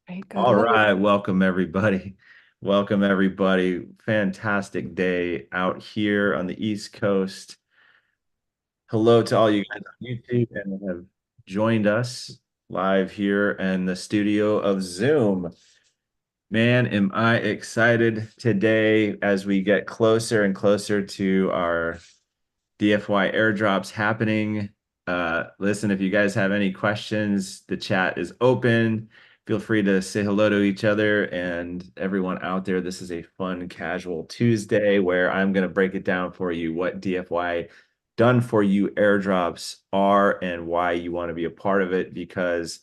Right, go All ahead. right, welcome everybody. Welcome everybody. Fantastic day out here on the East Coast. Hello to all you guys on YouTube and that have joined us live here in the studio of Zoom. Man, am I excited today as we get closer and closer to our DFY airdrops happening. Listen, if you guys have any questions, the chat is open. Feel free to say hello to each other and everyone out there. This is a fun, casual Tuesday where I'm going to break it down for you what DFY done for you airdrops are and why you want to be a part of it. Because,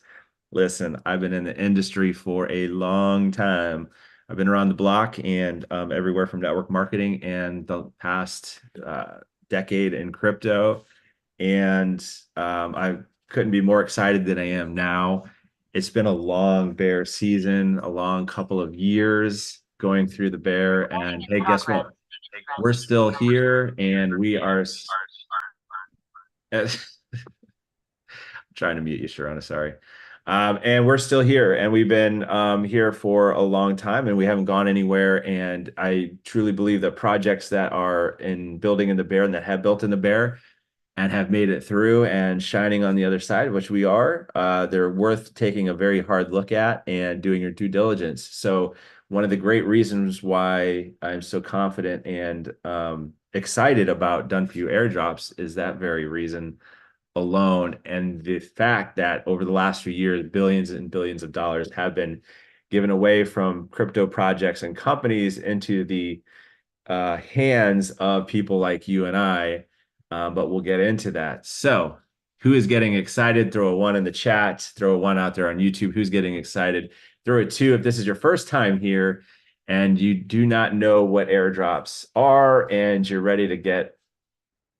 listen, I've been in the industry for a long time. I've been around the block and everywhere from network marketing and the past decade in crypto, and I couldn't be more excited than I am now. It's been a long bear season, a long couple of years going through the bear, and hey, guess what? We're still here, and we are trying to mute you, Sharona. Sorry. And we're still here, and we've been here for a long time, and we haven't gone anywhere. And I truly believe that projects that are in building in the bear and that have built in the bear and have made it through and shining on the other side, which we are, they're worth taking a very hard look at and doing your due diligence. So one of the great reasons why I'm so confident and excited about Done For You airdrops is that very reason alone. And the fact that over the last few years, billions and billions of dollars have been given away from crypto projects and companies into the hands of people like you and I, but we'll get into that. So, who is getting excited? Throw a one in the chat, throw a one out there on YouTube. Who's getting excited? Throw a two if this is your first time here and you do not know what airdrops are and you're ready to get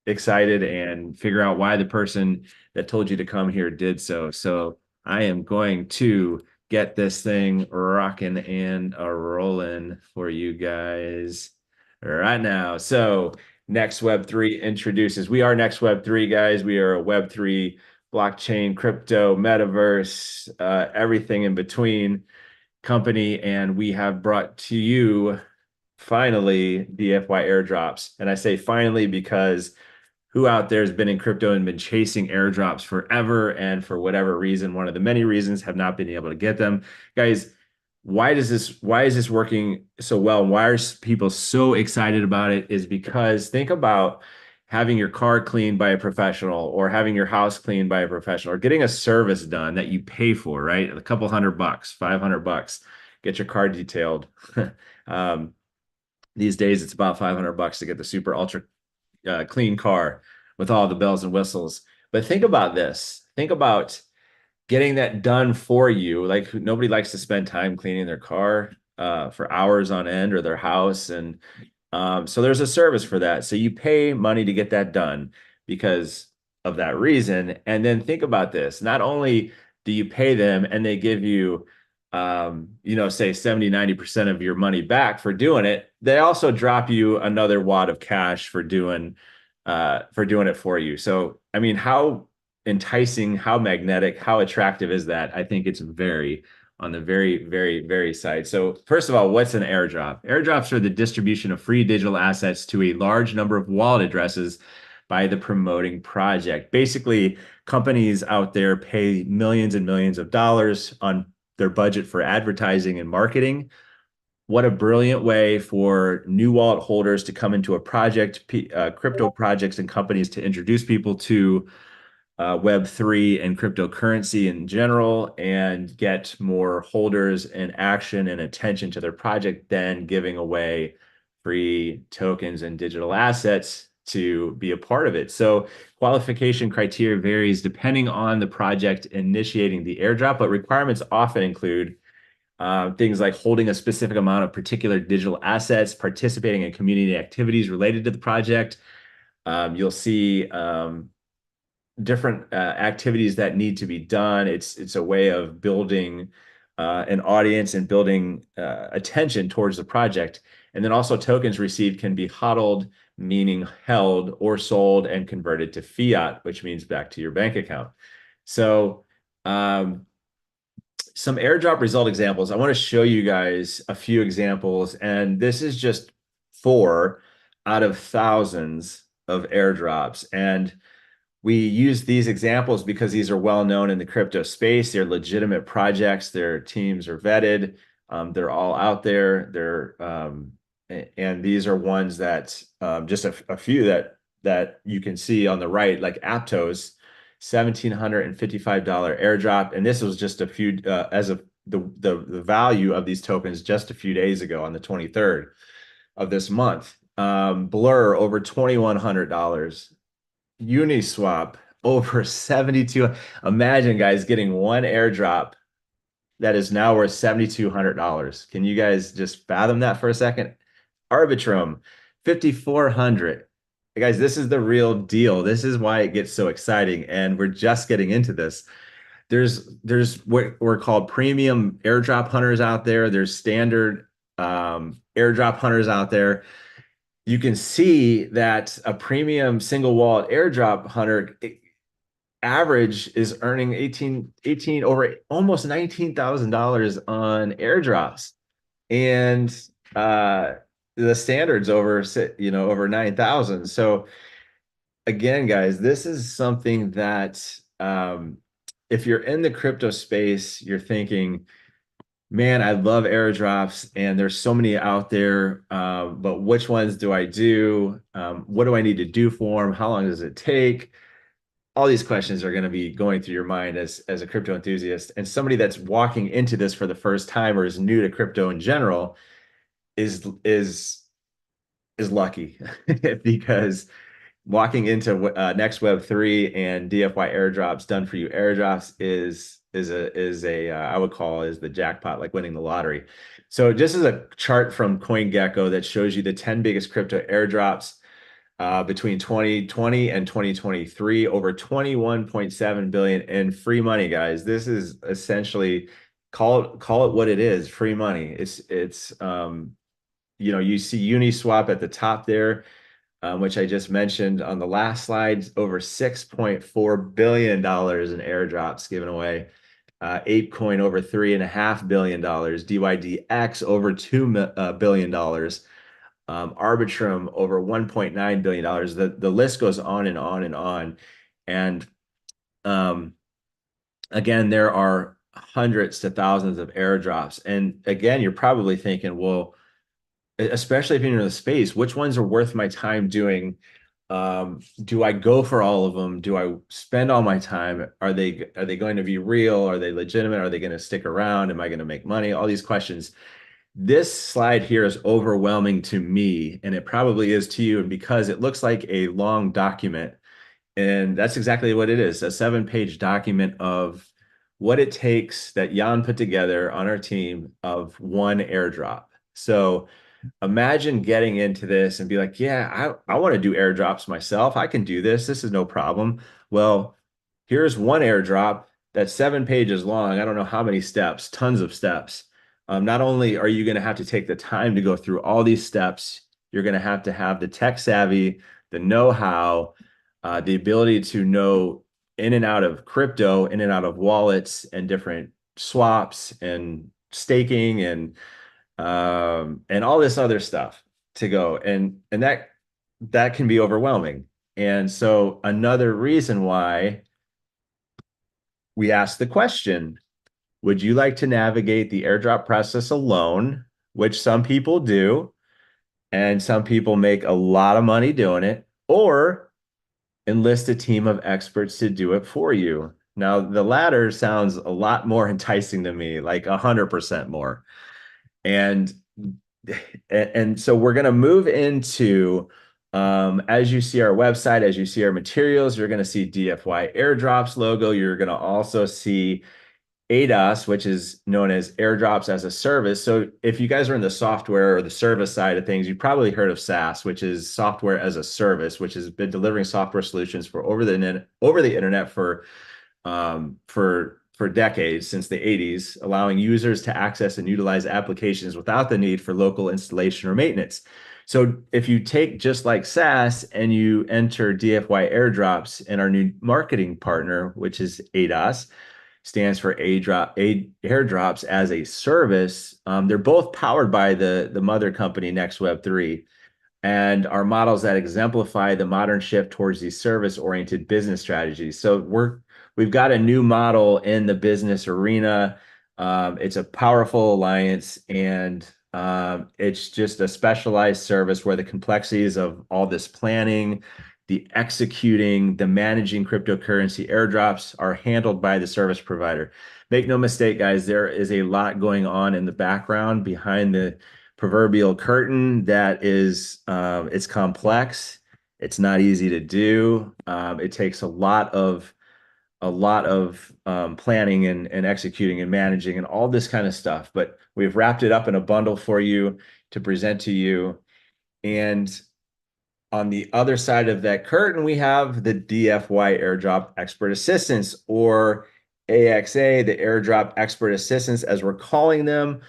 excited and figure out why the person that told you to come here did so. So I am going to get this thing rocking and a rolling for you guys right now. So Next Web 3 introduces, we are Next Web 3 guys. We are a Web 3 blockchain, crypto, metaverse, everything in between company. And we have brought to you finally DFY airdrops. And I say finally because who out there has been in crypto and been chasing airdrops forever and for whatever reason, one of the many reasons, have not been able to get them. Guys, why is this working so well? And why are people so excited about it? Is because think about having your car cleaned by a professional or having your house cleaned by a professional or getting a service done that you pay for, right? A couple $100, $500, get your car detailed. um, these days it's about $500 to get the super ultra clean car with all the bells and whistles. But think about this. Think about getting that done for you. Like nobody likes to spend time cleaning their car for hours on end or their house. And so there's a service for that. So you pay money to get that done because of that reason. And then think about this. Not only do you pay them and they give you say 70, 90% of your money back for doing it, they also drop you another wad of cash for doing it for you. So, I mean, how enticing, how magnetic, how attractive is that? I think it's very on the very, very, very side. So, first of all, what's an airdrop? Airdrops are the distribution of free digital assets to a large number of wallet addresses by the promoting project. Basically, companies out there pay millions and millions of dollars on their budget for advertising and marketing. What a brilliant way for new wallet holders to come into a project, crypto projects and companies to introduce people to Web3 and cryptocurrency in general and get more holders and action and attention to their project than giving away free tokens and digital assets to be a part of it. So qualification criteria varies depending on the project initiating the airdrop, but requirements often include things like holding a specific amount of particular digital assets, participating in community activities related to the project. You'll see different activities that need to be done. It's a way of building an audience and building attention towards the project. And then also tokens received can be HODLed, meaning held or sold and converted to fiat, which means back to your bank account. So some airdrop result examples. I want to show you guys a few examples, and this is just four out of thousands of airdrops. And we use these examples because these are well known in the crypto space. They're legitimate projects. Their teams are vetted. They're all out there. And these are ones that just a few that you can see on the right, like Aptos, $1,755 airdrop, and this was just a few as of the value of these tokens just a few days ago on the 23rd of this month. Blur over $2,100. Uniswap over 72. Imagine, guys, getting one airdrop that is now worth $7,200. Can you guys just fathom that for a second? Arbitrum, 5,400. Guys, this is the real deal. This is why it gets so exciting, and we're just getting into this. There's what we're called premium airdrop hunters out there. There's standard airdrop hunters out there. You can see that a premium single wallet airdrop hunter average is earning 18 over almost $19,000 on airdrops. And the standards over 9,000. So again, guys, this is something that if you're in the crypto space, you're thinking, man, I love airdrops and there's so many out there, but which ones do I do? What do I need to do for them? How long does it take? All these questions are going to be going through your mind as a crypto enthusiast, and somebody that's walking into this for the first time or is new to crypto in general is lucky because walking into Next Web 3 and DFY airdrops, done for you airdrops is a I would call is the jackpot, like winning the lottery. So just as a chart from CoinGecko that shows you the 10 biggest crypto airdrops between 2020 and 2023, over 21.7 billion in free money, guys. This is essentially call it what it is, free money. It's you see Uniswap at the top there, which I just mentioned on the last slide, over $6.4 billion in airdrops given away. ApeCoin over $3.5 billion. DYDX over $2 billion. Arbitrum over $1.9 billion. The list goes on and on and on. And again, there are hundreds to thousands of airdrops. And again, you're probably thinking, well, especially if you're in the space, which ones are worth my time doing? Do I go for all of them? Do I spend all my time? Are they going to be real? Are they legitimate? Are they going to stick around? Am I going to make money? All these questions. This slide here is overwhelming to me, and it probably is to you, and because it looks like a long document, and that's exactly what it is, a 7-page document of what it takes that Jan put together on our team of one airdrop. So imagine getting into this and be like, yeah, I want to do airdrops myself. I can do this. This is no problem. Well, here's one airdrop that's 7 pages long. I don't know how many steps, tons of steps. Not only are you going to have to take the time to go through all these steps, you're going to have the tech savvy, the know-how, the ability to know in and out of crypto, in and out of wallets and different swaps and staking and all this other stuff to go. And that can be overwhelming. And so another reason why we ask the question, would you like to navigate the airdrop process alone, which some people do, and some people make a lot of money doing it, or enlist a team of experts to do it for you? Now, the latter sounds a lot more enticing to me, like 100% more. And so we're going to move into, as you see our website, as you see our materials, you're going to see DFY airdrops logo. You're going to also see ADAS, which is known as airdrops as a service. So if you guys are in the software or the service side of things, you've probably heard of SaaS, which is software as a service, which has been delivering software solutions for over the internet for decades, since the 80s, allowing users to access and utilize applications without the need for local installation or maintenance. So if you take just like SaaS and you enter DFY airdrops and our new marketing partner, which is ADAS, stands for airdrops as a service. They're both powered by the mother company, Next Web 3, and are models that exemplify the modern shift towards these service-oriented business strategies. So we've got a new model in the business arena. It's a powerful alliance, and it's just a specialized service where the complexities of all this planning, the executing, the managing cryptocurrency airdrops are handled by the service provider. Make no mistake, guys, there is a lot going on in the background behind the proverbial curtain that is it's complex. It's not easy to do. It takes a lot of planning and executing and managing and all this kind of stuff. But we've wrapped it up in a bundle for you to present to you. And on the other side of that curtain, we have the DFY Airdrop Expert Assistance, or AXA, the Airdrop Expert Assistants, as we're calling them.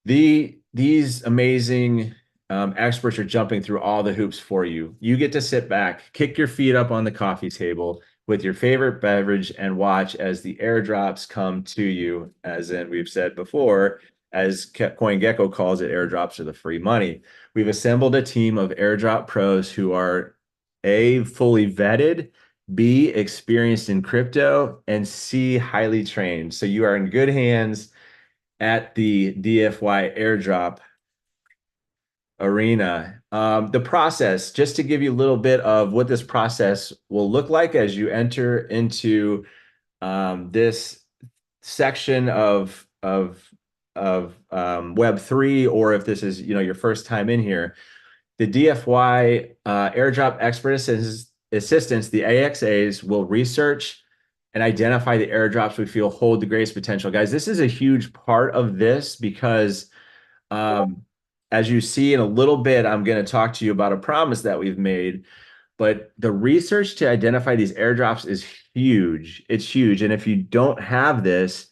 These amazing experts are jumping through all the hoops for you. You get to sit back, kick your feet up on the coffee table with your favorite beverage and watch as the airdrops come to you. As in we've said before, as CoinGecko calls it, airdrops are the free money. We've assembled a team of airdrop pros who are A, fully vetted, B, experienced in crypto, and C, highly trained. So you are in good hands at the DFY airdrop arena. The process, just to give you a little bit of what this process will look like as you enter into this section of Web3, or if this is your first time in here. The DFY airdrop expert assistants, the AXAs, will research and identify the airdrops we feel hold the greatest potential. Guys, this is a huge part of this because as you see in a little bit, I'm going to talk to you about a promise that we've made. But the research to identify these airdrops is huge. It's huge. And if you don't have this,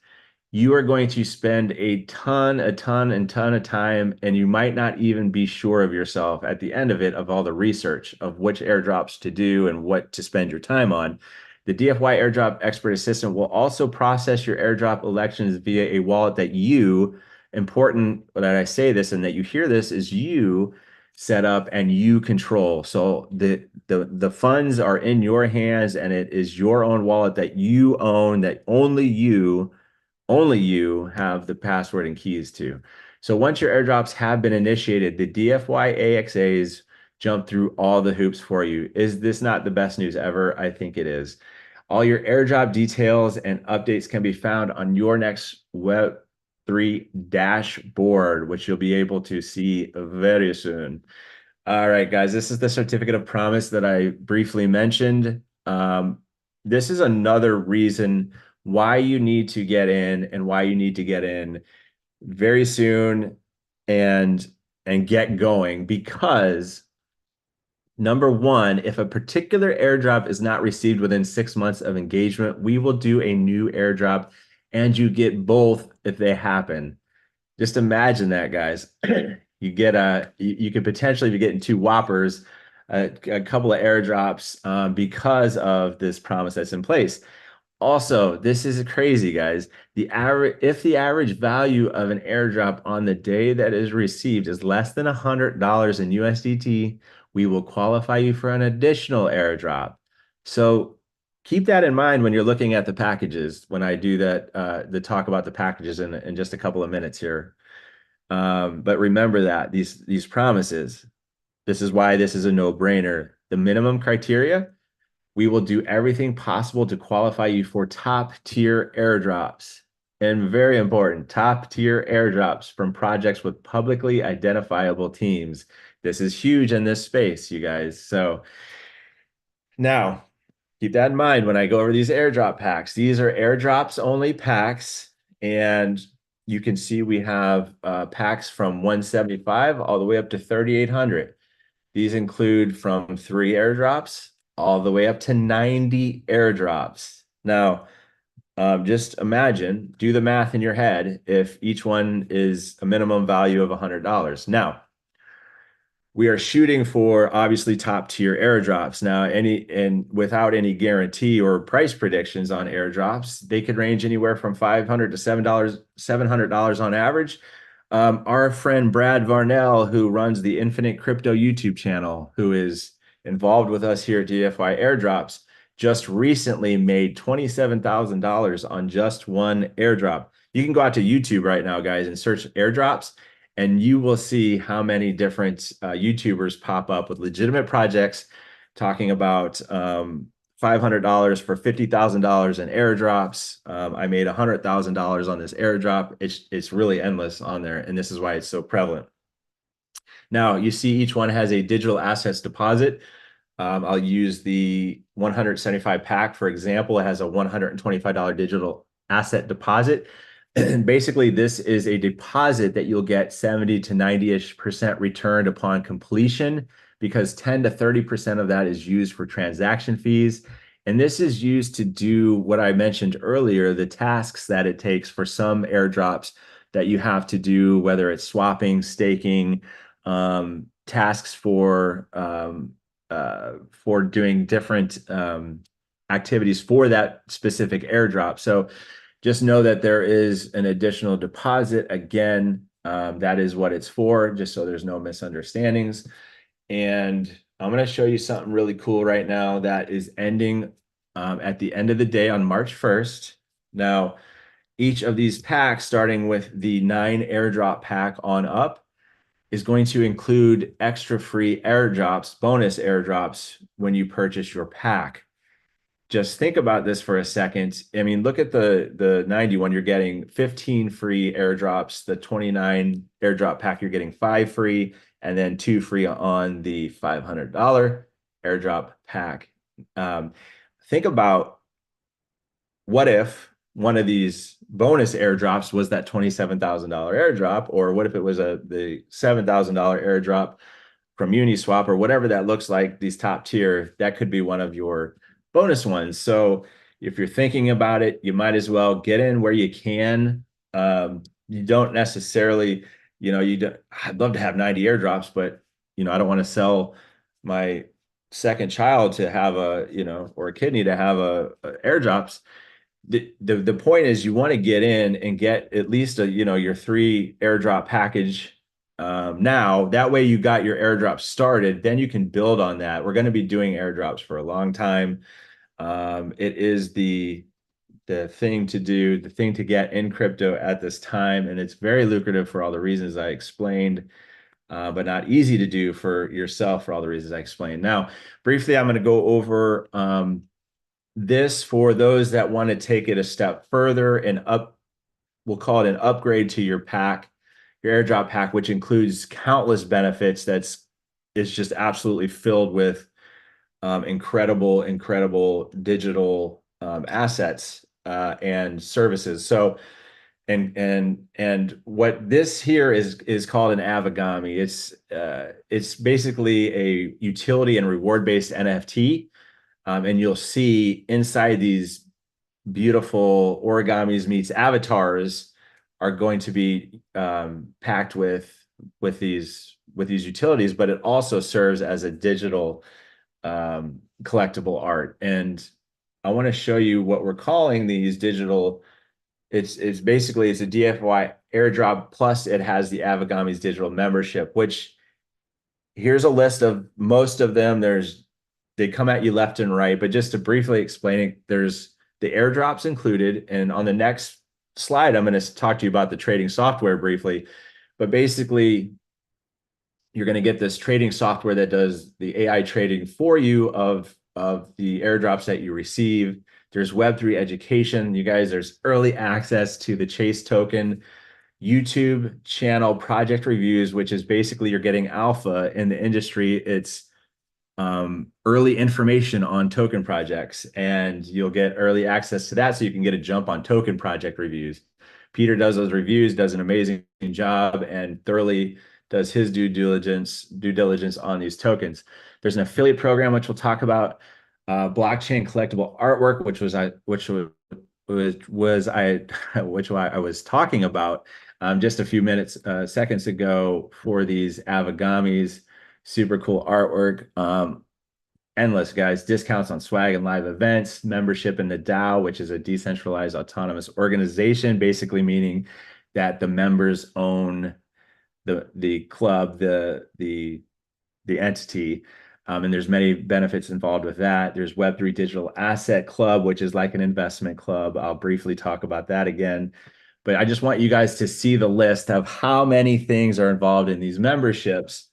you are going to spend a ton of time, and you might not even be sure of yourself at the end of it, of all the research of which airdrops to do and what to spend your time on. The DFY Airdrop Expert Assistant will also process your airdrop elections via a wallet that you, important that I say this and that you hear this, is you set up and you control. So the funds are in your hands, and it is your own wallet that you own, that only you have the password and keys to. So once your airdrops have been initiated, the DFY AXAs jump through all the hoops for you. Is this not the best news ever? I think it is. All your airdrop details and updates can be found on your next Web3 dashboard, which you'll be able to see very soon. All right, guys, this is the certificate of promise that I briefly mentioned. This is another reason why you need to get in, and why you need to get in very soon and get going, because number one, if a particular airdrop is not received within 6 months of engagement, we will do a new airdrop, and you get both if they happen. Just imagine that, guys. You could potentially be getting two whoppers, a couple of airdrops because of this promise that's in place. Also, this is crazy, guys. If the average value of an airdrop on the day that is received is less than $100 in USDT, we will qualify you for an additional airdrop. So keep that in mind when you're looking at the packages. When I do that, the talk about the packages in just a couple of minutes here. But remember that these promises. This is why this is a no-brainer. The minimum criteria. We will do everything possible to qualify you for top-tier airdrops. And very important, top-tier airdrops from projects with publicly identifiable teams. This is huge in this space, you guys. So now, keep that in mind when I go over these airdrop packs. These are airdrops only packs, and you can see we have packs from 175 all the way up to 3,800. These include from 3 airdrops all the way up to 90 airdrops. Now, just imagine, do the math in your head if each one is a minimum value of $100. Now, we are shooting for obviously top tier airdrops. Now, and without any guarantee or price predictions on airdrops, they could range anywhere from $500 to $700 on average. Our friend Brad Varnell, who runs the Infinite Crypto YouTube channel, who is involved with us here at DeFi Airdrops, just recently made $27,000 on just one airdrop. You can go out to YouTube right now, guys, and search airdrops, and you will see how many different YouTubers pop up with legitimate projects talking about $500 for $50,000 in airdrops. I made $100,000 on this airdrop. It's really endless on there, and this is why it's so prevalent. Now, you see each one has a digital assets deposit. I'll use the 175 pack, for example. It has a $125 digital asset deposit. And basically, this is a deposit that you'll get 70 to 90-ish% returned upon completion, because 10 to 30% of that is used for transaction fees. And this is used to do what I mentioned earlier, the tasks that it takes for some airdrops that you have to do, whether it's swapping, staking, tasks for doing different activities for that specific airdrop. So just know that there is an additional deposit. Again, that is what it's for, just so there's no misunderstandings. And I'm going to show you something really cool right now that is ending at the end of the day on March 1st. Now, each of these packs, starting with the 9 airdrop pack on up, is going to include extra free airdrops, bonus airdrops when you purchase your pack. Just think about this for a second. I mean, look at the 91, you're getting 15 free airdrops. The 29 airdrop pack, you're getting 5 free, and then 2 free on the $500 airdrop pack. Think about, what if one of these bonus airdrops was that $27,000 airdrop, or what if it was the $7,000 airdrop from Uniswap, or whatever that looks like, these top tier, that could be one of your bonus ones. So if you're thinking about it, you might as well get in where you can. You don't necessarily, I'd love to have 90 airdrops, but I don't want to sell my second child to have or a kidney to have a airdrops. The point is, you want to get in and get at least your 3 airdrop package now. That way you got your airdrop started, then you can build on that. We're going to be doing airdrops for a long time. It is the thing to do, the thing to get in crypto at this time, and it's very lucrative for all the reasons I explained, but not easy to do for yourself for all the reasons I explained. Now, briefly, I'm going to go over this for those that want to take it a step further and we'll call it an upgrade to your pack, your airdrop pack, which includes countless benefits. It's just absolutely filled with incredible digital assets and services. So, and what this here is called an Avigami. It's basically a utility and reward-based NFT. And you'll see inside these beautiful origamis meets avatars are going to be packed with these utilities, but it also serves as a digital collectible art. And I want to show you what we're calling these digital. It's basically a DeFi airdrop, plus it has the Avigami's digital membership, which here's a list of most of them. They come at you left and right, but just to briefly explain it, there's the airdrops included. And on the next slide, I'm going to talk to you about the trading software briefly. But basically, you're going to get this trading software that does the AI trading for you of the airdrops that you receive. There's Web3 education. You guys, there's early access to the Chase token, YouTube channel project reviews, which is basically you're getting alpha in the industry. It's early information on token projects, and you'll get early access to that so you can get a jump on token project reviews. Peter does those reviews, does an amazing job, and thoroughly does his due diligence on these tokens. There's an affiliate program, which we'll talk about, blockchain collectible artwork, which I was talking about just a few seconds ago for these Avigamis. Super cool artwork. Endless, guys. Discounts on swag and live events, membership in the DAO, which is a decentralized autonomous organization, basically meaning that the members own the club, the entity. And there's many benefits involved with that. There's Web3 Digital Asset Club, which is like an investment club. I'll briefly talk about that again. But I just want you guys to see the list of how many things are involved in these memberships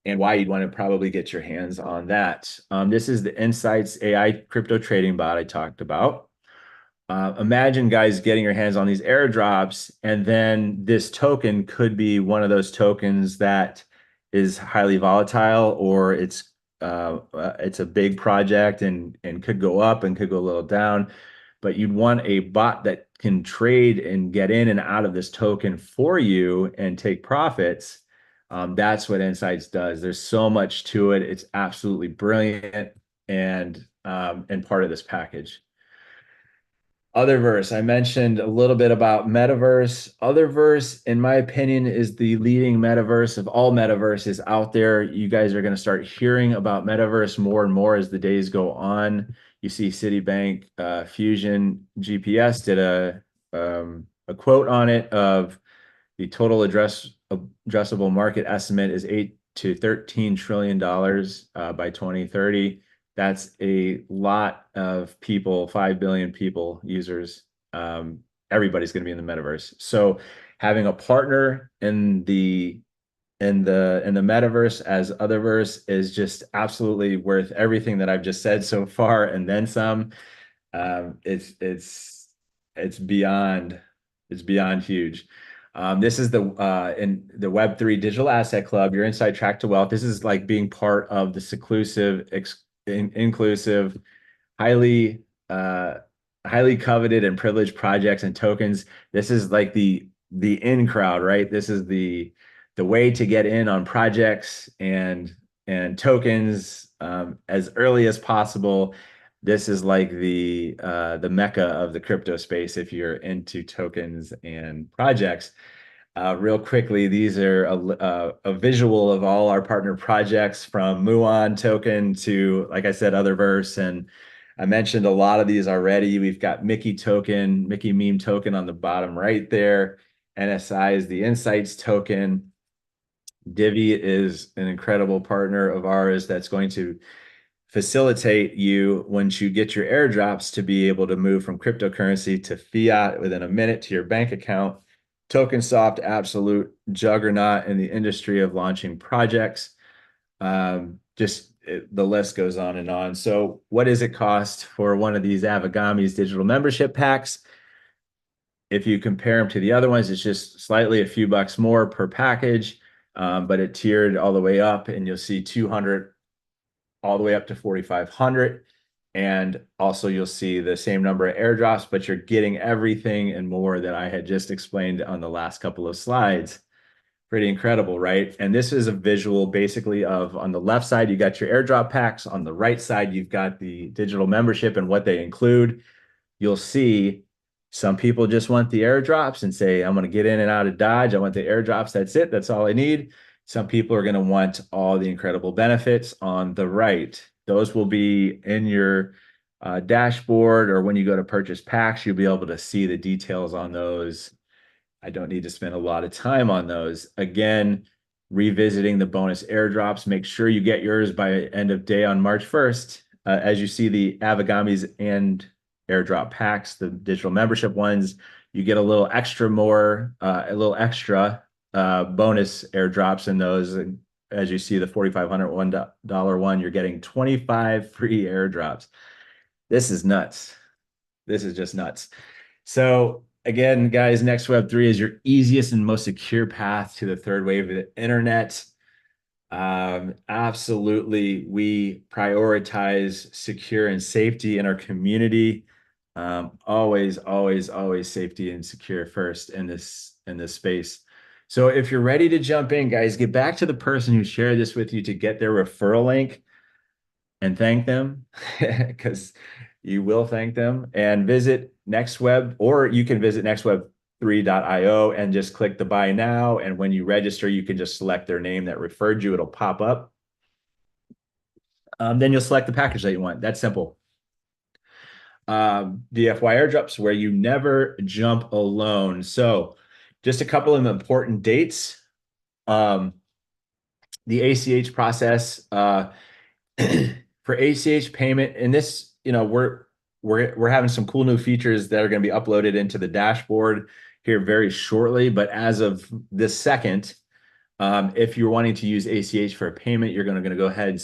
and why you'd want to probably get your hands on that. This is the Insights AI crypto trading bot I talked about. Imagine, guys, getting your hands on these airdrops, and then this token could be one of those tokens that is highly volatile, or it's a big project and could go up and could go a little down. But you'd want a bot that can trade and get in and out of this token for you and take profits. That's what Insights does. There's so much to it. It's absolutely brilliant and part of this package. Otherverse, I mentioned a little bit about metaverse. Otherverse, in my opinion, is the leading metaverse of all metaverses out there. You guys are going to start hearing about metaverse more and more as the days go on. You see Citibank Fusion GPS did a quote on it of the total addressable market estimate is $8 to $13 trillion by 2030. That's a lot of people, 5 billion people, users. Everybody's going to be in the metaverse. So having a partner in the metaverse as Otherverse is just absolutely worth everything that I've just said so far and then some. It's beyond huge. This is in the Web3 Digital Asset Club, your inside track to wealth. This is like being part of this inclusive, highly highly coveted and privileged projects and tokens. This is like the in crowd, right? This is the way to get in on projects and tokens as early as possible. This is like the mecca of the crypto space if you're into tokens and projects. Real quickly, these are a visual of all our partner projects from Muon token to, like I said, Otherverse. And I mentioned a lot of these already. We've got Mickey token, Mickey meme token on the bottom right there. NSI is the Insights token. Divi is an incredible partner of ours that's going to facilitate you once you get your airdrops to be able to move from cryptocurrency to fiat within a minute to your bank account. TokenSoft, absolute juggernaut in the industry of launching projects. The list goes on and on. So what does it cost for one of these Avagami's digital membership packs? If you compare them to the other ones, it's just slightly a few bucks more per package, but it tiered all the way up, and you'll see 200 all the way up to 4,500. And also you'll see the same number of airdrops, but you're getting everything and more that I had just explained on the last couple of slides. Pretty incredible, right? And this is a visual basically of, on the left side, you got your airdrop packs. On the right side, you've got the digital membership and what they include. You'll see some people just want the airdrops and say, I'm going to get in and out of Dodge. I want the airdrops. That's it. That's all I need. Some people are going to want all the incredible benefits on the right. Those will be in your dashboard, or when you go to purchase packs, you'll be able to see the details on those. I don't need to spend a lot of time on those. Again, revisiting the bonus airdrops. Make sure you get yours by end of day on March 1st. As you see the Avagami's and airdrop packs, the digital membership ones, you get a little extra bonus airdrops in those. And as you see the $4,500 one, you're getting 25 free airdrops. This is nuts. This is just nuts. So again, guys, Next Web3 is your easiest and most secure path to the third wave of the internet. Absolutely, we prioritize secure and safety in our community. Always safety and secure first in this space. So if you're ready to jump in, guys, get back to the person who shared this with you to get their referral link and thank them, because you will thank them, and visit NextWeb, or you can visit nextweb3.io and just click the buy now. And when you register, you can just select their name that referred you. It'll pop up Then you'll select the package that you want. That's simple. DFY airdrops where you never jump alone. So just a couple of important dates. Um, the ACH process, for ACH payment, and this, we're having some cool new features that are going to be uploaded into the dashboard here very shortly. But as of this second, if you're wanting to use ACH for a payment, you're going to go ahead and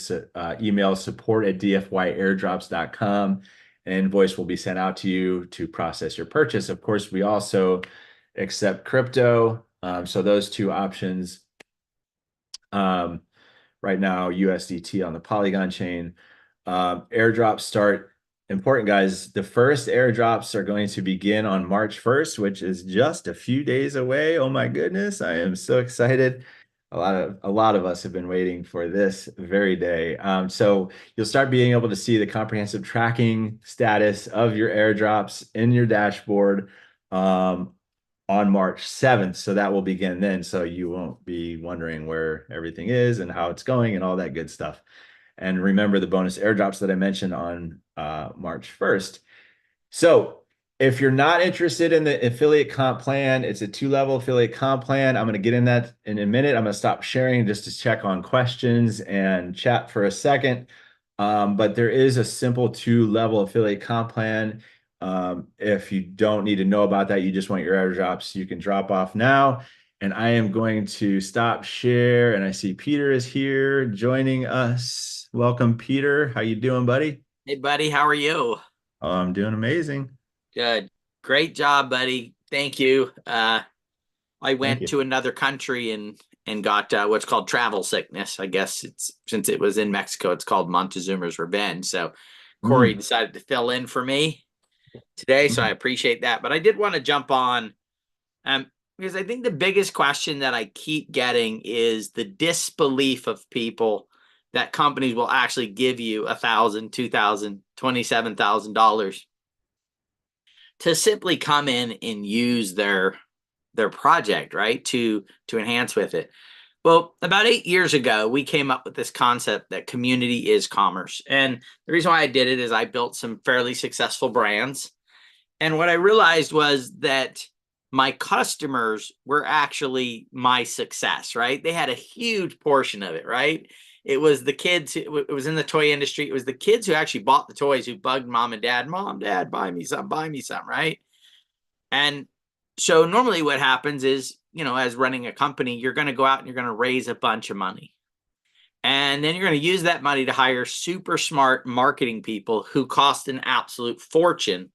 email support@dfyairdrops.com. An invoice will be sent out to you to process your purchase. Of course, we also accept crypto. So those two options. Right now, USDT on the Polygon chain. Airdrops start, important guys. The first airdrops are going to begin on March 1st, which is just a few days away. Oh my goodness, I am so excited. A lot of us have been waiting for this very day. So you'll start being able to see the comprehensive tracking status of your airdrops in your dashboard. On March 7th. So that will begin then. So you won't be wondering where everything is and how it's going and all that good stuff. And remember the bonus airdrops that I mentioned on March 1st. So if you're not interested in the affiliate comp plan, it's a 2-level affiliate comp plan. I'm going to get in that in a minute. I'm going to stop sharing just to check on questions and chat for a second. But there is a simple 2-level affiliate comp plan. If you don't need to know about that, you just want your airdrops, you can drop off now. And I am going to stop share. And I see Peter is here joining us. Welcome, Peter. How you doing, buddy? Hey, buddy, how are you? Oh, I'm doing amazing. Good. Great job, buddy. Thank you. I Thank went you. to another country and got what's called travel sickness. I guess it's since it was in Mexico, it's called Montezuma's Revenge. So Corey Mm, decided to fill in for me today, so I mm. appreciate that. But I did want to jump on because I think the biggest question that I keep getting is the disbelief of people that companies will actually give you $1,000, $2,000, $27,000 to simply come in and use their project, right? To enhance with it. Well, about 8 years ago, we came up with this concept that community is commerce. And the reason why I did it is I built some fairly successful brands. And what I realized was that my customers were actually my success, right? They had a huge portion of it, right? It was the kids, it was in the toy industry. It was the kids who actually bought the toys who bugged mom and dad, mom, dad, buy me some, right? And so normally what happens is, as running a company, you're going to go out and you're going to raise a bunch of money. And then you're going to use that money to hire super smart marketing people who cost an absolute fortune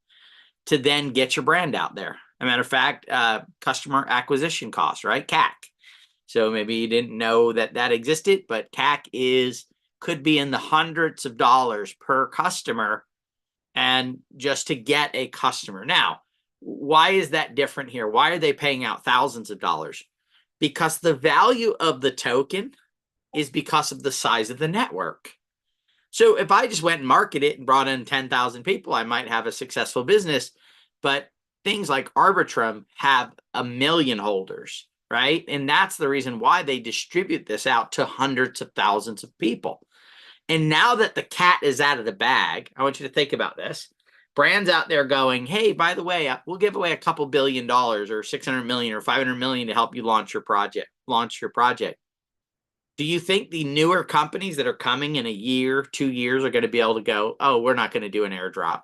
to then get your brand out there. As a matter of fact, customer acquisition costs, right? CAC. So maybe you didn't know that that existed, but CAC could be in the hundreds of dollars per customer and just to get a customer. Now, why is that different here? Why are they paying out thousands of dollars? Because the value of the token is because of the size of the network. So if I just went and marketed it and brought in 10,000 people, I might have a successful business. But things like Arbitrum have 1 million holders, right? And that's the reason why they distribute this out to hundreds of thousands of people. And now that the cat is out of the bag, I want you to think about this. Brands out there going, hey, by the way, we'll give away a couple $1 billion or 600 million or 500 million to help you launch your project. Do you think the newer companies that are coming in a year, 2 years are going to be able to go, oh, we're not going to do an airdrop?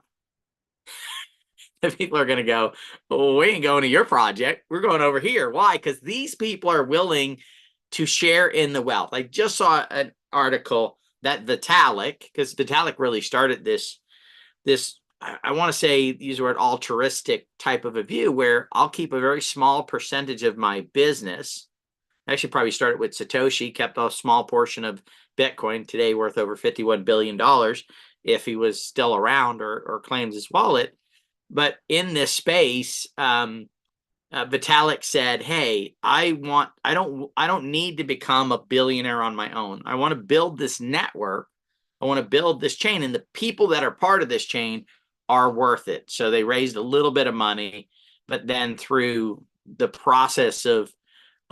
People are going to go, oh, we ain't going to your project. We're going over here. Why? Because these people are willing to share in the wealth. I just saw an article that Vitalik, because Vitalik really started this I want to say use the word altruistic type of a view where I'll keep a very small percentage of my business. Actually, probably started with Satoshi, kept a small portion of Bitcoin, today worth over $51 billion if he was still around or claims his wallet. But in this space, Vitalik said, "Hey, I don't need to become a billionaire on my own. I want to build this network. I want to build this chain, and the people that are part of this chain are worth it." So they raised a little bit of money, but then through the process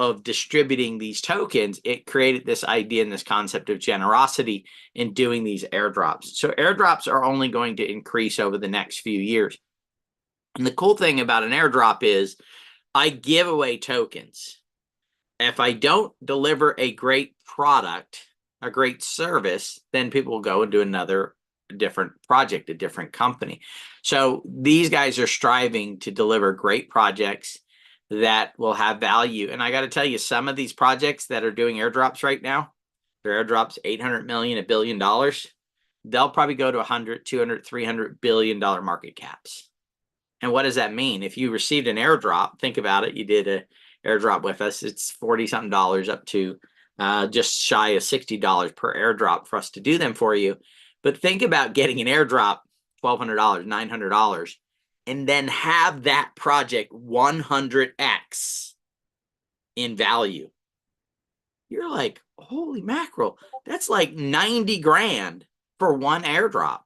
of distributing these tokens, it created this idea and this concept of generosity in doing these airdrops. So airdrops are only going to increase over the next few years. And the cool thing about an airdrop is I give away tokens. If I don't deliver a great product, a great service, then people will go and do another different project, a different company. So these guys are striving to deliver great projects that will have value. And I got to tell you, some of these projects that are doing airdrops right now, their airdrops 800 million, $1 billion, they'll probably go to 100, 200, 300 billion dollar market caps. And what does that mean? If you received an airdrop, think about it. You did an airdrop with us. It's 40 something dollars up to just shy of $60 per airdrop for us to do them for you. But think about getting an airdrop, $1,200, $900, and then have that project 100x in value. You're like, holy mackerel, that's like 90 grand for one airdrop.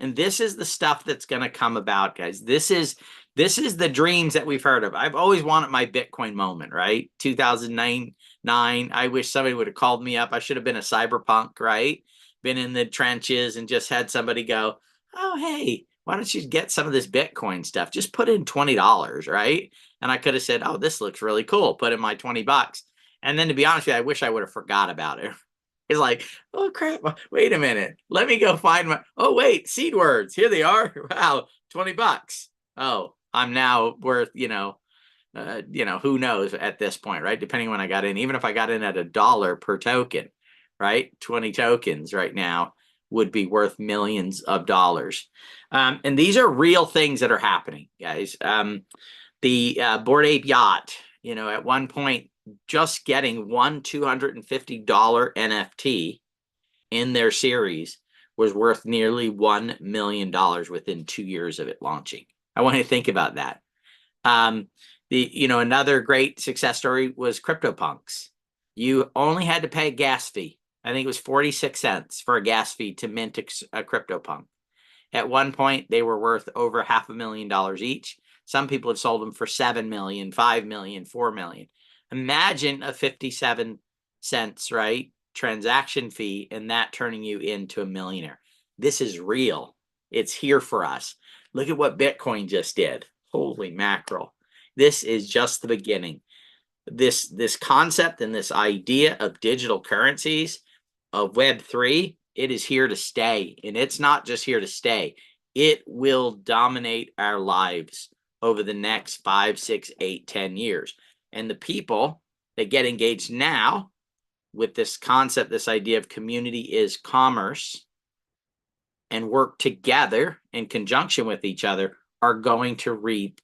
And this is the stuff that's going to come about, guys. This is the dreams that we've heard of. I've always wanted my Bitcoin moment, right? 2009, I wish somebody would have called me up. I should have been a cyberpunk, right? Been in the trenches and just had somebody go, oh, hey, why don't you get some of this Bitcoin stuff? Just put in $20, right? And I could have said, oh, this looks really cool. Put in my $20. And then to be honest with you, I wish I would have forgot about it. It's like, oh crap, wait a minute. Let me go find my, oh wait, seed words. Here they are. Wow, $20. Oh, I'm now worth, who knows at this point, right? Depending on when I got in, even if I got in at $1 per token, right? 20 tokens right now would be worth millions of dollars. And these are real things that are happening, guys. The Bored Ape Yacht, at one point, just getting one $250 NFT in their series was worth nearly $1 million within 2 years of it launching. I want you to think about that. Another great success story was CryptoPunks. You only had to pay a gas fee. I think it was 46 cents for a gas fee to mint a CryptoPunk. At one point, they were worth over $500,000 each. Some people have sold them for 7 million, 5 million, 4 million. Imagine a 57 cents, right, transaction fee and that turning you into a millionaire. This is real. It's here for us. Look at what Bitcoin just did. Holy mackerel. This is just the beginning. This concept and this idea of digital currencies, of Web3, it is here to stay. And it's not just here to stay. It will dominate our lives over the next 5, 6, 8, 10 years. And the people that get engaged now with this concept, this idea of community is commerce, and work together in conjunction with each other are going to reap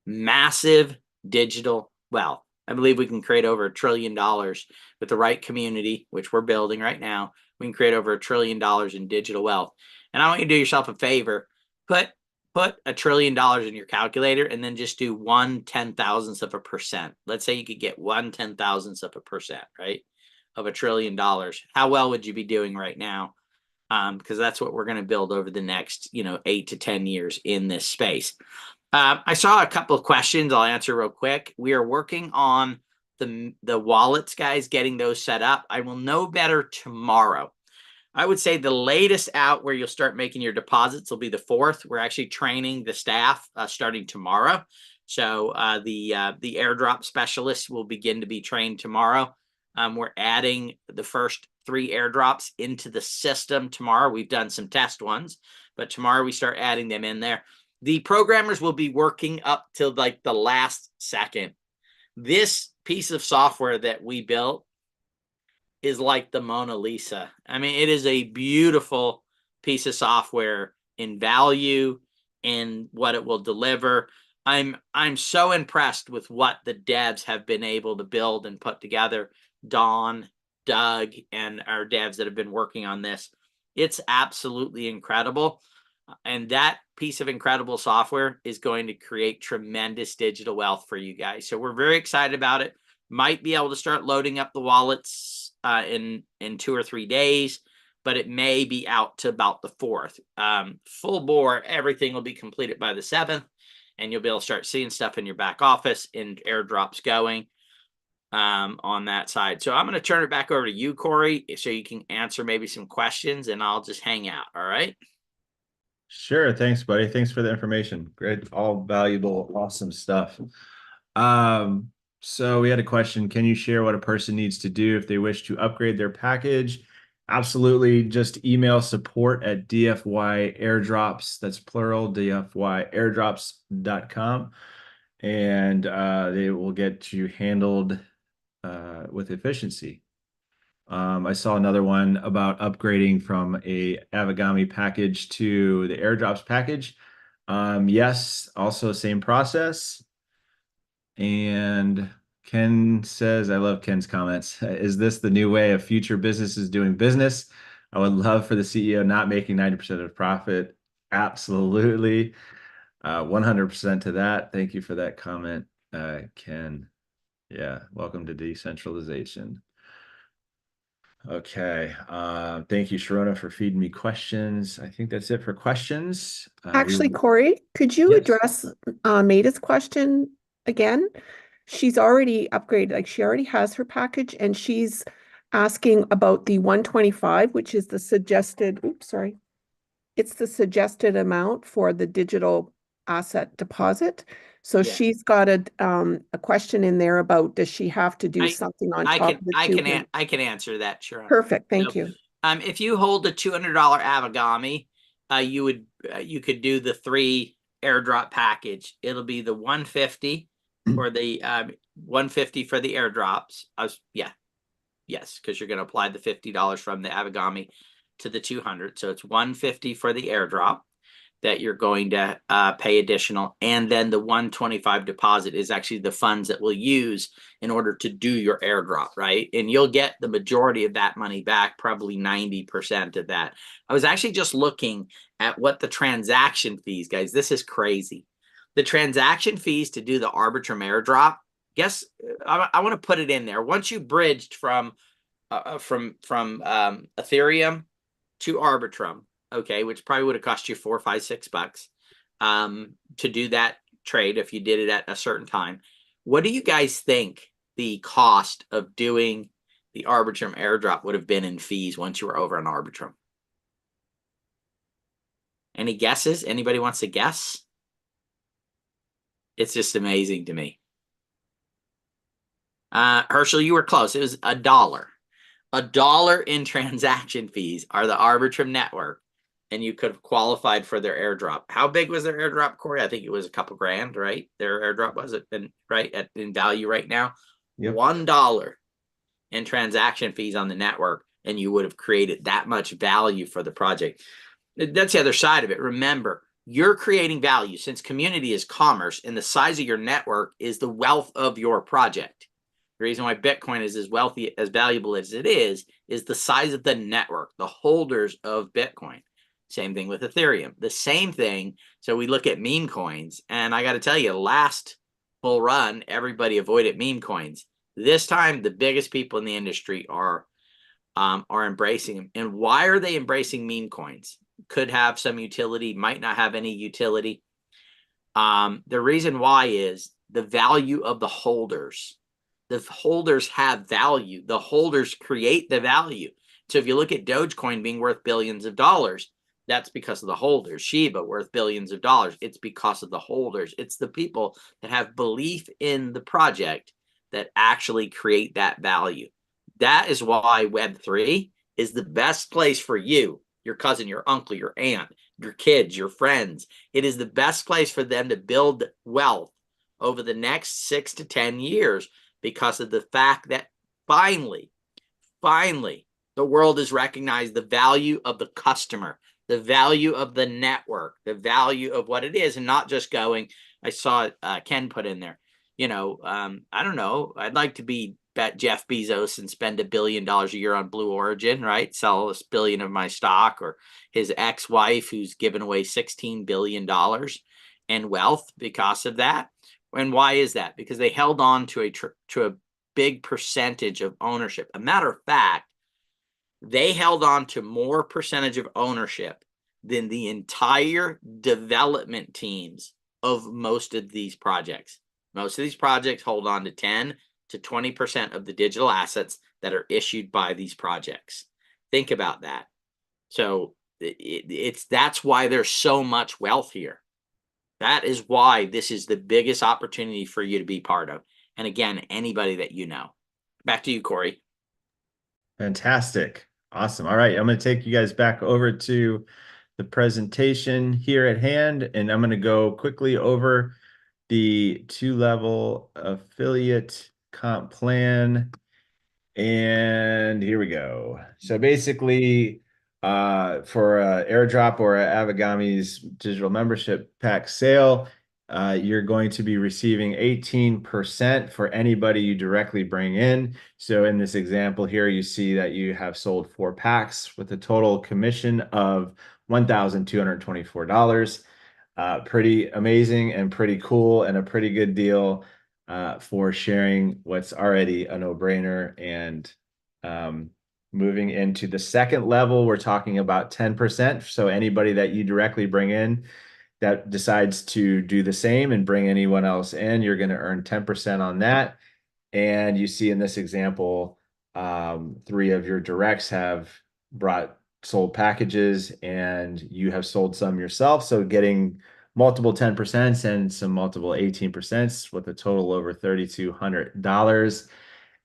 massive digital wealth. I believe we can create over $1 trillion with the right community, which we're building right now. We can create over $1 trillion in digital wealth. And I want you to do yourself a favor. Put $1 trillion in your calculator and then just do 1/10,000th of a percent. Let's say you could get 1/10,000th of a percent, right, of $1 trillion. How well would you be doing right now? Because that's what we're going to build over the next 8 to 10 years in this space. I saw a couple of questions. I'll answer real quick. We are working on the wallets, guys, getting those set up. I will know better tomorrow. I would say the latest out where you'll start making your deposits will be the 4th. We're actually training the staff starting tomorrow. So the airdrop specialists will begin to be trained tomorrow. We're adding the first 3 airdrops into the system tomorrow. We've done some test ones, but tomorrow we start adding them in there. The programmers will be working up till like the last second. This piece of software that we built is like the Mona Lisa. I mean, it is a beautiful piece of software in value, in what it will deliver. I'm so impressed with what the devs have been able to build and put together. Don, Doug, and our devs that have been working on this. It's absolutely incredible. And that piece of incredible software is going to create tremendous digital wealth for you guys. So we're very excited about it. Might be able to start loading up the wallets in 2 or 3 days, but it may be out to about the 4th. Full bore, everything will be completed by the 7th, and you'll be able to start seeing stuff in your back office and airdrops going. on that side. So I'm going to turn it back over to you, Corey, so you can answer maybe some questions, and I'll just hang out. All right. Sure. Thanks, buddy. Thanks for the information. Great, all valuable, awesome stuff. Um, so we had a question. Can you share what a person needs to do if they wish to upgrade their package? Absolutely. Just email support at DFY Airdrops. That's plural, DFYairdrops.com. And they will get you handled with efficiency. I saw another one about upgrading from a Avigami package to the airdrops package. Yes, also same process. And Ken says, I love Ken's comments. Is this the new way of future businesses doing business? I would love for the CEO not making 90% of profit. Absolutely. 100% to that. Thank you for that comment, Ken. Yeah, welcome to decentralization. Okay. Thank you, Sharona, for feeding me questions. I think that's it for questions. Actually, Corey, could you Yes. address Maida's question again? She's already upgraded, like she already has her package, and she's asking about the 125, which is the suggested, oops, sorry. It's the suggested amount for the digital asset deposit. So Yeah. she's got a question in there about, does she have to do something on top of the I can answer that, sure. Perfect, thank So, you. if you hold a $200 Avigami, you could do the 3 airdrop package. It'll be the 150 for the 150 for the airdrops. Yes, because you're going to apply the $50 from the Avigami to the 200. So it's 150 for the airdrop that you're going to pay additional, and then the 125 deposit is actually the funds that we'll use in order to do your airdrop, right? And you'll get the majority of that money back, probably 90% of that. I was actually just looking at what the transaction fees, guys, this is crazy. The transaction fees to do the Arbitrum airdrop, I want to put it in there. Once you bridged from Ethereum to Arbitrum, okay, which probably would have cost you $4, $5, $6 to do that trade if you did it at a certain time. What do you guys think the cost of doing the Arbitrum airdrop would have been in fees once you were over on Arbitrum? Any guesses? Anybody wants to guess? It's just amazing to me. Herschel, you were close. It was $1. $1 in transaction fees are the Arbitrum network, and you could have qualified for their airdrop. How big was their airdrop, Corey? I think it was a couple grand, right? Their airdrop was it right in value right now? Yep. $1 in transaction fees on the network, and you would have created that much value for the project. That's the other side of it. Remember, you're creating value since community is commerce, and the size of your network is the wealth of your project. The reason why Bitcoin is as wealthy, as valuable as it is the size of the network, the holders of Bitcoin. Same thing with Ethereum. The same thing. So we look at meme coins, and I got to tell you, last bull run, everybody avoided meme coins. This time, the biggest people in the industry are embracing them. And why are they embracing meme coins? Could have some utility, might not have any utility. The reason why is the value of the holders. The holders have value. The holders create the value. So if you look at Dogecoin being worth billions of dollars, that's because of the holders. Shiba worth billions of dollars. It's because of the holders. It's the people that have belief in the project that actually create that value. That is why Web3 is the best place for you, your cousin, your uncle, your aunt, your kids, your friends. It is the best place for them to build wealth over the next 6 to 10 years because of the fact that finally, the world has recognized the value of the customer, the value of the network, the value of what it is, and not just going, I saw Ken put in there, I don't know, I'd like to be Jeff Bezos and spend $1 billion a year on Blue Origin, right? Sell $1 billion of my stock, or his ex-wife who's given away $16 billion in wealth because of that. And why is that? Because they held on to a big percentage of ownership. A matter of fact, they held on to more percentage of ownership than the entire development teams of most of these projects. Most of these projects hold on to 10, to 20% of the digital assets that are issued by these projects. Think about that. So that's why there's so much wealth here. That is why this is the biggest opportunity for you to be part of. And again, anybody that you know. Back to you, Corey. Fantastic. Awesome. All right. I'm going to take you guys back over to the presentation here at hand, and I'm going to go quickly over the 2-level affiliate comp plan. And here we go. So basically, for airdrop or Avegami's digital membership pack sale, you're going to be receiving 18% for anybody you directly bring in. So in this example here, you see that you have sold 4 packs with a total commission of $1,224. Pretty amazing and pretty cool, and a pretty good deal for sharing what's already a no-brainer. And moving into the second level, we're talking about 10%. So anybody that you directly bring in that decides to do the same and bring anyone else in, you're going to earn 10% on that. And you see in this example, 3 of your directs have sold packages, and you have sold some yourself. So getting multiple 10% and some multiple 18% with a total over $3,200.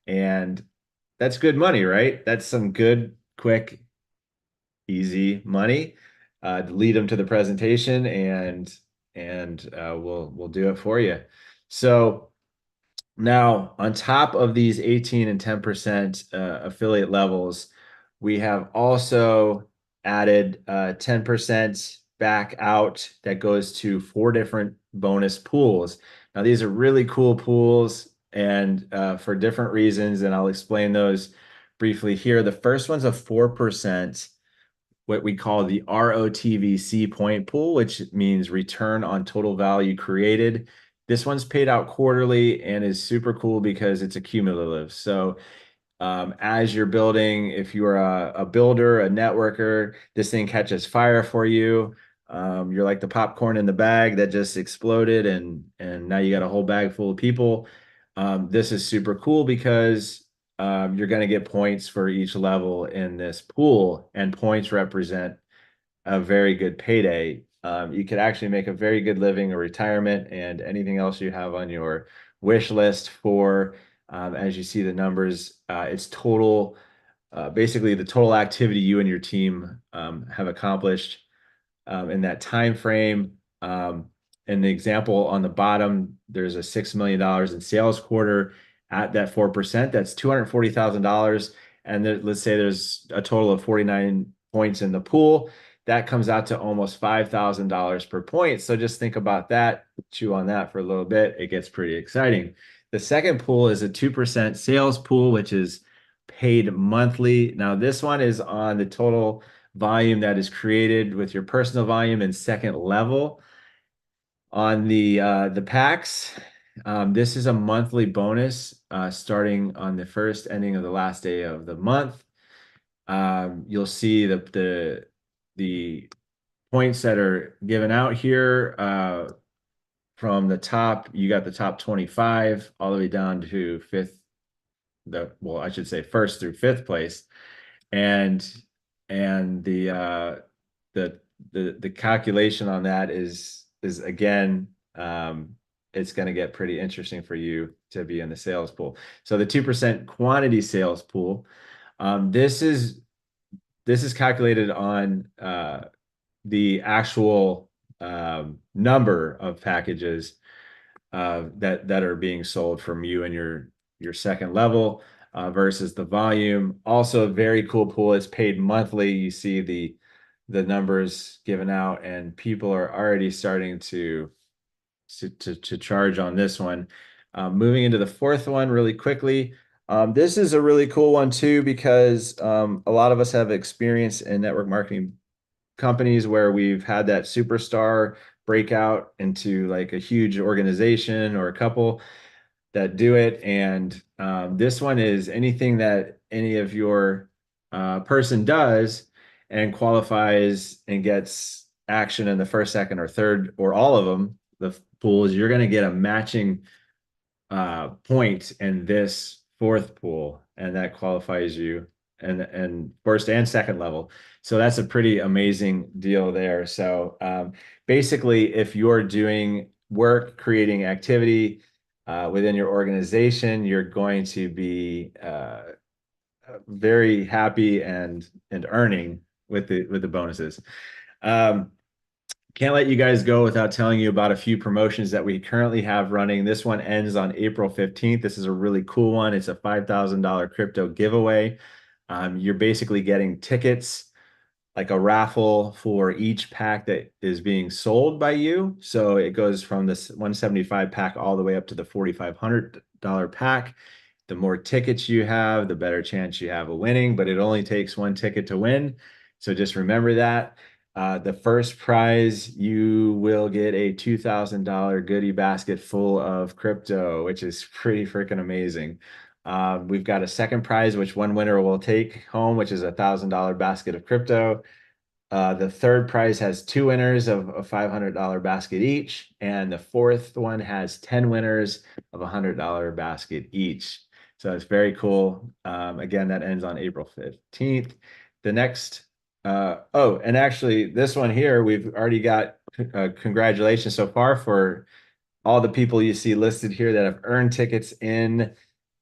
And that's good money, right? That's some good, quick, easy money. Lead them to the presentation, and we'll do it for you. So now, on top of these 18 and 10% affiliate levels, we have also added 10% back out that goes to 4 different bonus pools. Now, these are really cool pools, and for different reasons, and I'll explain those briefly here. The first one's a 4%, what we call the ROTVC point pool, which means return on total value created. This one's paid out quarterly and is super cool because it's accumulative. So as you're building, if you're a builder, a networker, this thing catches fire for you. You're like the popcorn in the bag that just exploded, and now you got a whole bag full of people. This is super cool because you're going to get points for each level in this pool, and points represent a very good payday. You could actually make a very good living, a retirement, and anything else you have on your wish list for, as you see the numbers, it's total, basically the total activity you and your team have accomplished in that time frame. In the example on the bottom, there's a $6 million in sales quarter at that 4%. That's $240,000. And let's say there's a total of 49 points in the pool. That comes out to almost $5,000 per point. So just think about that, chew on that for a little bit. It gets pretty exciting. The second pool is a 2% sales pool, which is paid monthly. Now, this one is on the total volume that is created with your personal volume in second level. On the packs, this is a monthly bonus starting on the first, ending of the last day of the month. You'll see the points that are given out here. From the top, you got the top 25 all the way down to I should say first through 5th place. And the calculation on that is again, it's going to get pretty interesting for you to be in the sales pool. So the 2% quantity sales pool, this is calculated on the actual number of packages that are being sold from you and your second level versus the volume. Also a very cool pool. It's paid monthly. You see the numbers given out, and people are already starting to charge on this one. Moving into the 4th one really quickly. This is a really cool one too, because a lot of us have experience in network marketing companies where we've had that superstar breakout into like a huge organization or a couple that do it. And this one is anything that any of your person does and qualifies and gets action in the 1st, 2nd, or 3rd, or all of them, the pools, you're going to get a matching point in this fourth pool, and that qualifies you and first and second level. So that's a pretty amazing deal there. So basically, if you're doing work, creating activity within your organization, you're going to be very happy and earning with the bonuses. Can't let you guys go without telling you about a few promotions that we currently have running. This one ends on April 15th. This is a really cool one. It's a $5,000 crypto giveaway. You're basically getting tickets, like a raffle for each pack that is being sold by you. So it goes from this 175 pack all the way up to the $4,500 pack. The more tickets you have, the better chance you have of winning, but it only takes one ticket to win. So just remember that. The first prize, you will get a $2,000 goodie basket full of crypto, which is pretty freaking amazing. We've got a second prize, which one winner will take home, which is a $1,000 basket of crypto. The third prize has two winners of a $500 basket each, and the fourth one has 10 winners of a $100 basket each. So it's very cool. Again, that ends on April 15th. The next, and actually this one here, we've already got congratulations so far for all the people you see listed here that have earned tickets in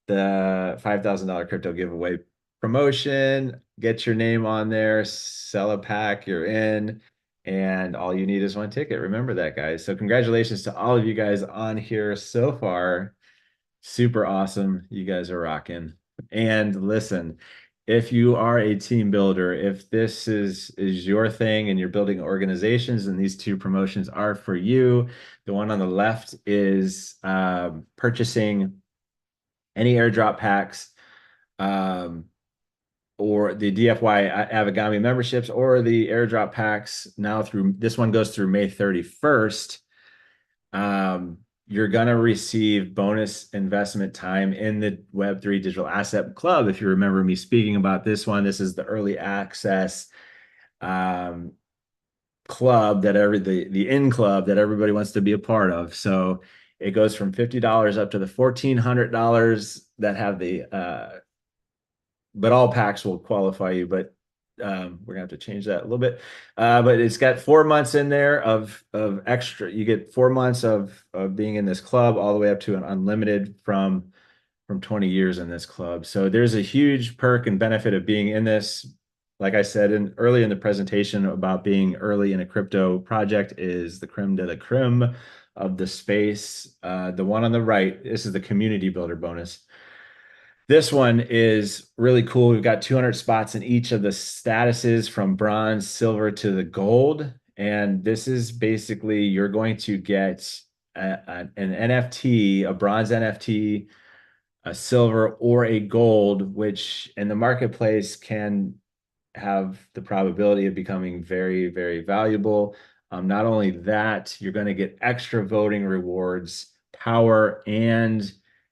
the $5,000 crypto giveaway promotion. Get your name on there, sell a pack, you're in, and all you need is one ticket. Remember that, guys. So congratulations to all of you guys on here so far. Super awesome. You guys are rocking. And listen, if you are a team builder, if this is your thing and you're building organizations and these two promotions are for you, the one on the left is purchasing any airdrop packs, or the DFY Avagami memberships, or the airdrop packs now through this one goes through May 31st. You're gonna receive bonus investment time in the Web3 Digital Asset Club. If you remember me speaking about this one, this is the early access club that the in club that everybody wants to be a part of. So it goes from $50 up to the $1,400 that have the but all packs will qualify you, but we're gonna have to change that a little bit. But it's got 4 months in there of extra. You get 4 months of being in this club, all the way up to an unlimited from 20 years in this club. So there's a huge perk and benefit of being in this. Like I said early in the presentation about being early in a crypto project is the creme de la creme of the space. The one on the right, this is the community builder bonus. This one is really cool. We've got 200 spots in each of the statuses from bronze, silver to the gold. And this is basically, you're going to get an NFT, a bronze NFT, a silver, or a gold, which in the marketplace can have the probability of becoming very, very valuable. Not only that, you're going to get extra voting rewards, power, and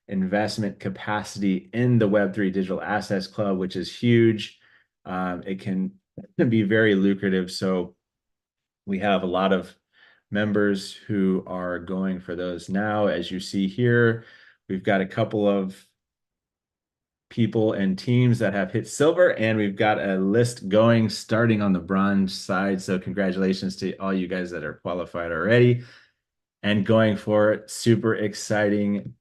investment capacity in the Web3 Digital Assets Club, which is huge. It can be very lucrative. So we have a lot of members who are going for those now. As you see here, we've got a couple of people and teams that have hit silver, and we've got a list going starting on the bronze side. So congratulations to all you guys that are qualified already and going for it. Super exciting.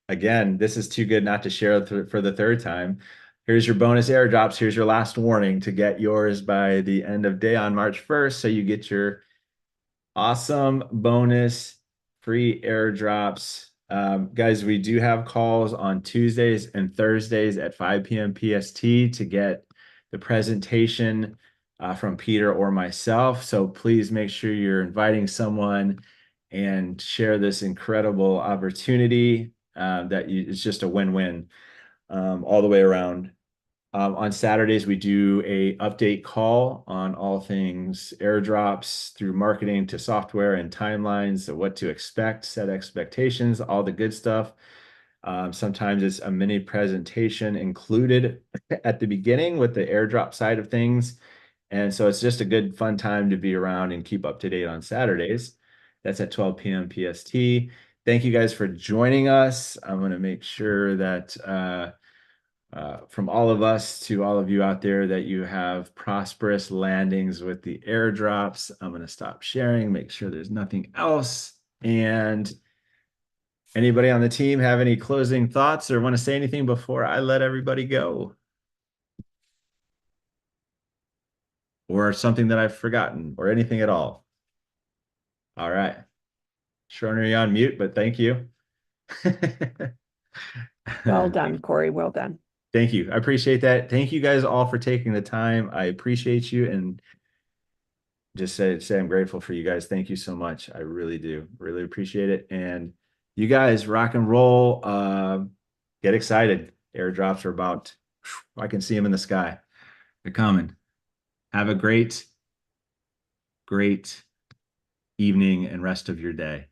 Again, this is too good not to share for the third time. Here's your bonus airdrops. Here's your last warning to get yours by the end of day on March 1st. So you get your awesome bonus free airdrops. Guys, we do have calls on Tuesdays and Thursdays at 5 p.m. PST to get the presentation from Peter or myself. So please make sure you're inviting someone and share this incredible opportunity it's just a win-win all the way around. On Saturdays, we do a update call on all things airdrops through marketing to software and timelines, so what to expect, set expectations, all the good stuff. Sometimes it's a mini presentation included at the beginning with the airdrop side of things. And so it's just a good fun time to be around and keep up to date on Saturdays. That's at 12 p.m. PST. Thank you guys for joining us. I'm going to make sure that from all of us to all of you out there that you have prosperous landings with the airdrops. I'm going to stop sharing, make sure there's nothing else. And anybody on the team have any closing thoughts or want to say anything before I let everybody go? Or something that I've forgotten or anything at all? All right. Schroner, you're on mute, but thank you. Well done, Corey. Well done. Thank you. I appreciate that. Thank you guys all for taking the time. I appreciate you and just say I'm grateful for you guys. Thank you so much. I really do. Really appreciate it. And you guys rock and roll. Get excited. Airdrops are about, I can see them in the sky. They're coming. Have a great evening and rest of your day.